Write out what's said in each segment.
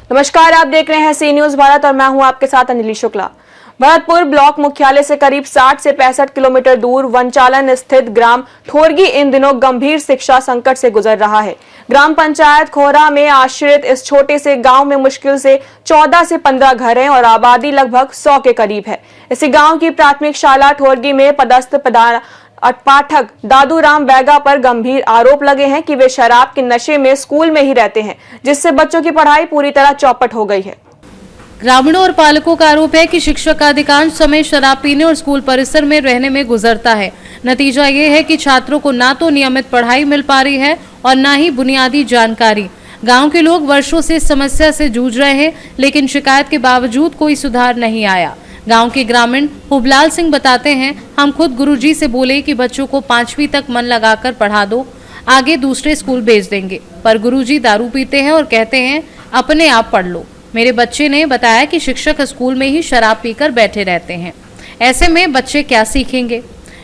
नमस्कार, आप देख रहे हैं सी न्यूज भारत और मैं हूं आपके साथ अंजलि शुक्ला। भरतपुर ब्लॉक मुख्यालय से करीब 60 से 65 किलोमीटर दूर वनचालन स्थित ग्राम ठोरगी इन दिनों गंभीर शिक्षा संकट से गुजर रहा है। ग्राम पंचायत खोरा में आश्रित इस छोटे से गांव में मुश्किल से 14 से 15 घर हैं और आबादी लगभग 100 के करीब है। इसी गांव की प्राथमिक शाला ठोरगी में पदस्थ पाठक दादूराम बैगा पर गंभीर आरोप लगे हैं कि वे शराब के नशे में स्कूल में ही रहते हैं, जिससे बच्चों की पढ़ाई पूरी तरह चौपट हो गई है। ग्रामीणों और पालकों का आरोप है कि शिक्षक का अधिकांश समय शराब पीने और स्कूल परिसर में रहने में गुजरता है। नतीजा ये है कि छात्रों को ना तो नियमित पढ़ाई मिल पा रही है और ना ही बुनियादी जानकारी। गांव के लोग वर्षों से इस समस्या से जूझ रहे हैं, लेकिन शिकायत के बावजूद कोई सुधार नहीं आया। गांव के ग्रामीण हुबलाल सिंह बताते हैं, हम खुद गुरुजी से बोले कि बच्चों को 5वीं तक मन लगाकर पढ़ा दो, आगे दूसरे स्कूल भेज देंगे, पर गुरुजी दारू पीते हैं और कहते हैं अपने आप पढ़ लो। मेरे बच्चे ने बताया कि शिक्षक स्कूल में ही शराब पीकर बैठे रहते हैं, ऐसे में बच्चे क्या सीखेंगे।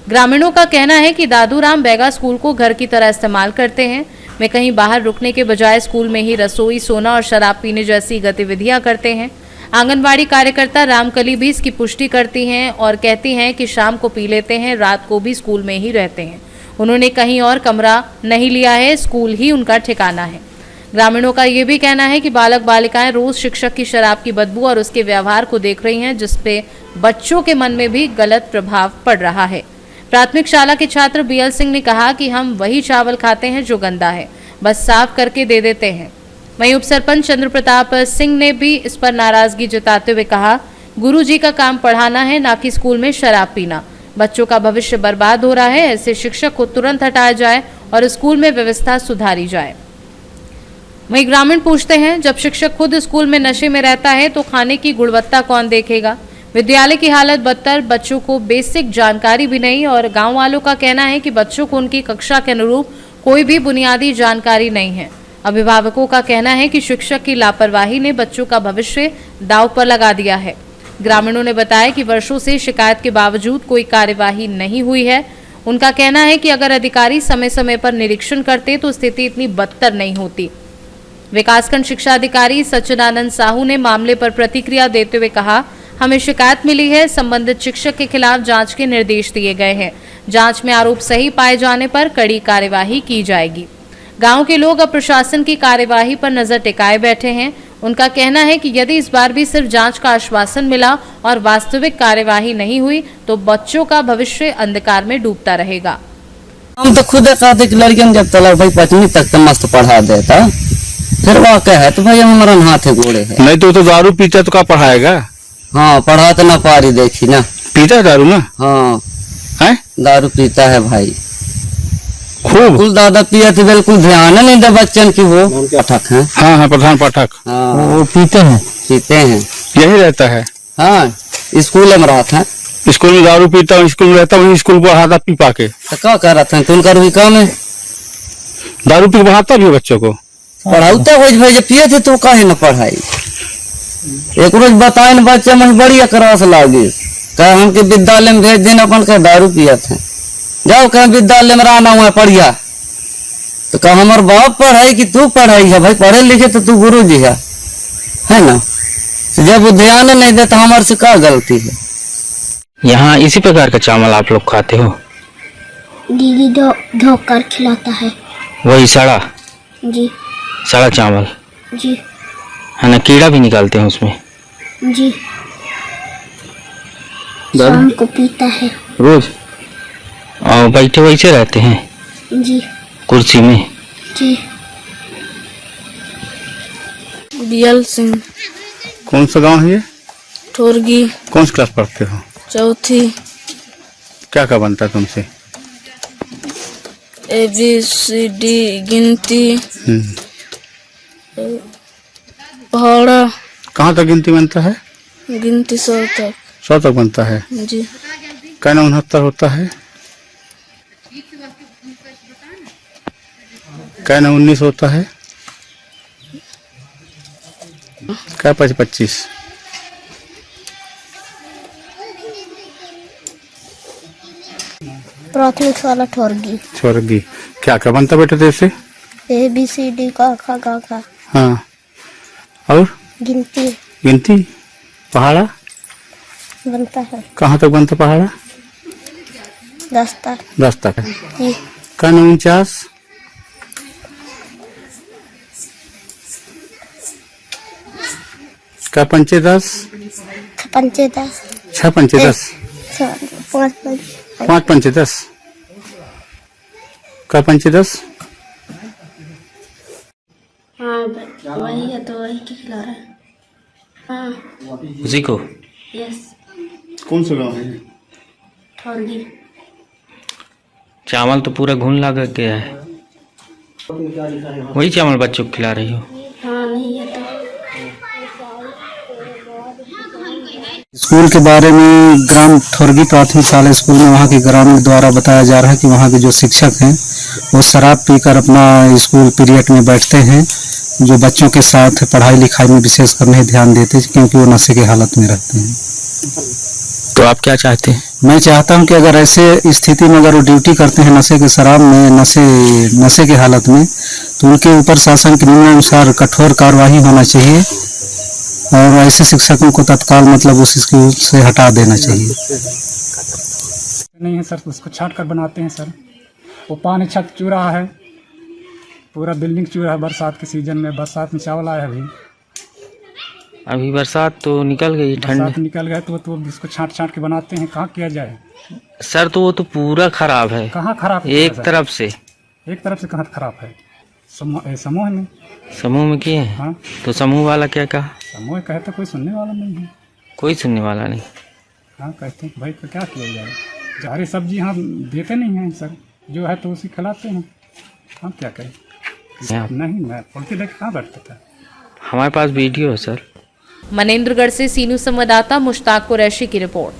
ग्रामीणों का कहना है कि दादूराम बैगा स्कूल को घर की तरह इस्तेमाल करते हैं। वे कहीं बाहर रुकने के बजाय स्कूल में ही रसोई, सोना और शराब पीने जैसी गतिविधियां करते हैं। आंगनबाड़ी कार्यकर्ता रामकली भी इसकी पुष्टि करती हैं और कहती हैं कि शाम को पी लेते हैं, रात को भी स्कूल में ही रहते हैं। उन्होंने कहीं और कमरा नहीं लिया है, स्कूल ही उनका ठिकाना है। ग्रामीणों का ये भी कहना है कि बालक बालिकाएं रोज शिक्षक की शराब की बदबू और उसके व्यवहार को देख रही हैं, जिसपे बच्चों के मन में भी गलत प्रभाव पड़ रहा है। प्राथमिक शाला के छात्र बीएल सिंह ने कहा कि हम वही चावल खाते हैं जो गंदा है, बस साफ करके दे देते हैं। वहीं उप सरपंच चंद्र प्रताप सिंह ने भी इस पर नाराजगी जताते हुए कहा, गुरुजी का काम पढ़ाना है, ना कि स्कूल में शराब पीना। बच्चों का भविष्य बर्बाद हो रहा है, ऐसे शिक्षक को तुरंत हटाया जाए और स्कूल में व्यवस्था सुधारी जाए। वहीं ग्रामीण पूछते हैं, जब शिक्षक खुद स्कूल में नशे में रहता है तो खाने की गुणवत्ता कौन देखेगा। विद्यालय की हालत बदतर, बच्चों को बेसिक जानकारी भी नहीं और गांव वालों का कहना है कि बच्चों को उनकी कक्षा के अनुरूप कोई भी बुनियादी जानकारी नहीं है। अभिभावकों का कहना है कि शिक्षक की लापरवाही ने बच्चों का भविष्य दांव पर लगा दिया है। ग्रामीणों ने बताया कि वर्षों से शिकायत के बावजूद कोई कार्यवाही नहीं हुई है। उनका कहना है कि अगर अधिकारी समय समय पर निरीक्षण करते तो स्थिति इतनी बदतर नहीं होती। विकासखंड शिक्षा अधिकारी सच्चिदानंद साहू ने मामले पर प्रतिक्रिया देते हुए कहा, हमें शिकायत मिली है, संबंधित शिक्षक के खिलाफ जांच के निर्देश दिए गए हैं। जांच में आरोप सही पाए जाने पर कड़ी कार्यवाही की जाएगी। गांव के लोग अब प्रशासन की कार्यवाही पर नजर टिकाए बैठे हैं। उनका कहना है कि यदि इस बार भी सिर्फ जांच का आश्वासन मिला और वास्तविक कार्यवाही नहीं हुई तो बच्चों का भविष्य अंधकार में डूबता रहेगा। हम तो खुद कहते कि लड़कियों जब तक भाई 5वीं तक तो मस्त पढ़ा देता, फिर वह कहे तो भाई हमारा हाथ गोड़े है। नहीं तो दारू पीता तो क्या पढ़ाएगा। हाँ, पढ़ा तो ना पारी, देखी ना पीता है दारू ना। हाँ है, दारू पीता है भाई खूब। दादा पिया तो बिल्कुल ध्यान नहीं दे बच्चन की। वो पाठक है। हाँ हाँ, प्रधान पाठक। हाँ, वो पीते हैं यही रहता है। हाँ, स्कूल में रहता है, स्कूल में दारू पीता हूँ, स्कूल में रहता हूँ, स्कूल पढ़ाता पी पा के। तो क्या कर रहा था तुम कर भी काम है, दारू पी पढ़ाता भी बच्चों को पढ़ाता हो भाई। जब पिए थे तो काहे न पढ़ाई। एक रोज बताए न बच्चे मन बढ़िया करास लागे, कहे हमके विद्यालय में भेज देना, अपन कहे दारू पिया थे, जाओ कहे विद्यालय में रहना हुआ पढ़िया। तो कहा हमार बाप पढ़ाई कि तू पढ़ाई है भाई, पढ़े लिखे तो तू गुरु जी है ना। तो जब वो ध्यान नहीं देता हमारे से क्या गलती है। यहाँ इसी प्रकार का चावल आप लोग खाते हो? दीदी धोकर खिलाता है। वही सड़ा? जी। सड़ा चावल जी है ना, कीड़ा भी निकालते हैं उसमें? जी। शाम को पीता है रोज? और बैठे वैसे रहते हैं? जी। कुर्सी में? जी। बीएल सिंह। कौन सा गांव है ये? ठोरगी। कौन सी क्लास पढ़ते हो? चौथी। क्या क्या बनता है तुमसे? ABCD गिनती, पहाड़ा। कहाँ तक गिनती बनता है? गिनती 100 तक। 100 तक बनता है जी। क्या 69 होता है? क्या 19 होता है? क्या 25? प्राथमिक शाला ठोरगी। स्वर्गी क्या क्या बनता बेटा तेरे से? ABCD का खा गा खा। हाँ और गिनती गिनती पहाड़ा बनता है। कहाँ तक बनता पहाड़ा? 10 तक। 10 तक जी। का 49 का 5 10 पंचे 10 6 5 10 5 5 5 10 का 5 10 हाँ वही है तो वही के खिला रहा है। हाँ उसी को यस कौन सा गाँव है? ठोरगी। चावल तो पूरा घुन लग गया है। वही चावल बच्चों को खिला रही हो? हाँ नहीं है तो स्कूल के बारे में ग्राम ठोरगी प्राथमिक शाला स्कूल में वहाँ के ग्रामीण द्वारा बताया जा रहा है कि वहाँ के जो शिक्षक हैं वो शराब पीकर अपना स्कूल पीरियड में बैठते हैं, जो बच्चों के साथ पढ़ाई लिखाई में विशेष कर नहीं ध्यान देते क्योंकि वो नशे की हालत में रहते हैं। तो आप क्या चाहते हैं? मैं चाहता हूं कि अगर ऐसे स्थिति में अगर वो ड्यूटी करते हैं नशे के शराब में नशे की हालत में, तो उनके ऊपर शासन के नियमानुसार कठोर कार्रवाई होना चाहिए और ऐसे शिक्षकों को तत्काल मतलब उस स्कूल से हटा देना चाहिए। नहीं है सर, उसको छाट कर बनाते हैं सर। वो पानी छत चू रहा है, पूरा बिल्डिंग चू रहा है। बरसात के सीजन में, बरसात में चावल आया अभी बरसात तो निकल गई, बरसात ठंड निकल गया तो उसको छाट के बनाते हैं। कहाँ किया जाए सर? तो वो तो पूरा खराब है। कहाँ खराब है? एक तरफ से कहाँ खराब है? समूह में समूह में किए हैं। हाँ तो समूह वाला क्या कहा? समूह कहते कोई सुनने वाला नहीं है। कोई सुनने वाला नहीं। हाँ कहते हैं भाई तो क्या किया जाए, हरी सब्जी यहाँ देते नहीं हैं सर, जो है तो उसी खिलाते हैं। हम क्या करें? नहीं मैं पढ़ते लेके कहाँ बैठता था। हमारे पास वीडियो है सर। मनेंद्रगढ़ से सी न्यूज संवाददाता मुश्ताक कुरैशी की रिपोर्ट।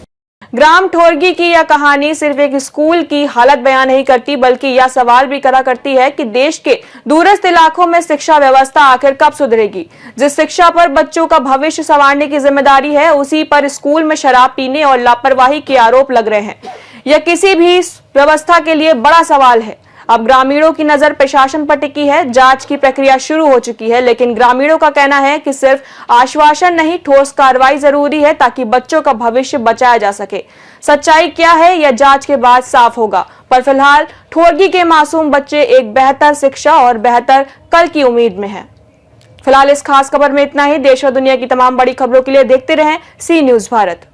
ग्राम ठोरगी की यह कहानी सिर्फ एक स्कूल की हालत बयान नहीं करती, बल्कि यह सवाल भी खड़ा करती है कि देश के दूरस्थ इलाकों में शिक्षा व्यवस्था आखिर कब सुधरेगी। जिस शिक्षा पर बच्चों का भविष्य संवारने की जिम्मेदारी है, उसी पर स्कूल में शराब पीने और लापरवाही के आरोप लग रहे हैं। यह किसी भी व्यवस्था के लिए बड़ा सवाल है। अब ग्रामीणों की नजर प्रशासन पर टिकी है, जांच की प्रक्रिया शुरू हो चुकी है, लेकिन ग्रामीणों का कहना है कि सिर्फ आश्वासन नहीं, ठोस कार्रवाई जरूरी है ताकि बच्चों का भविष्य बचाया जा सके। सच्चाई क्या है यह जांच के बाद साफ होगा, पर फिलहाल ठोरगी के मासूम बच्चे एक बेहतर शिक्षा और बेहतर कल की उम्मीद में हैं। फिलहाल इस खास खबर में इतना ही। देश और दुनिया की तमाम बड़ी खबरों के लिए देखते रहें सी न्यूज भारत।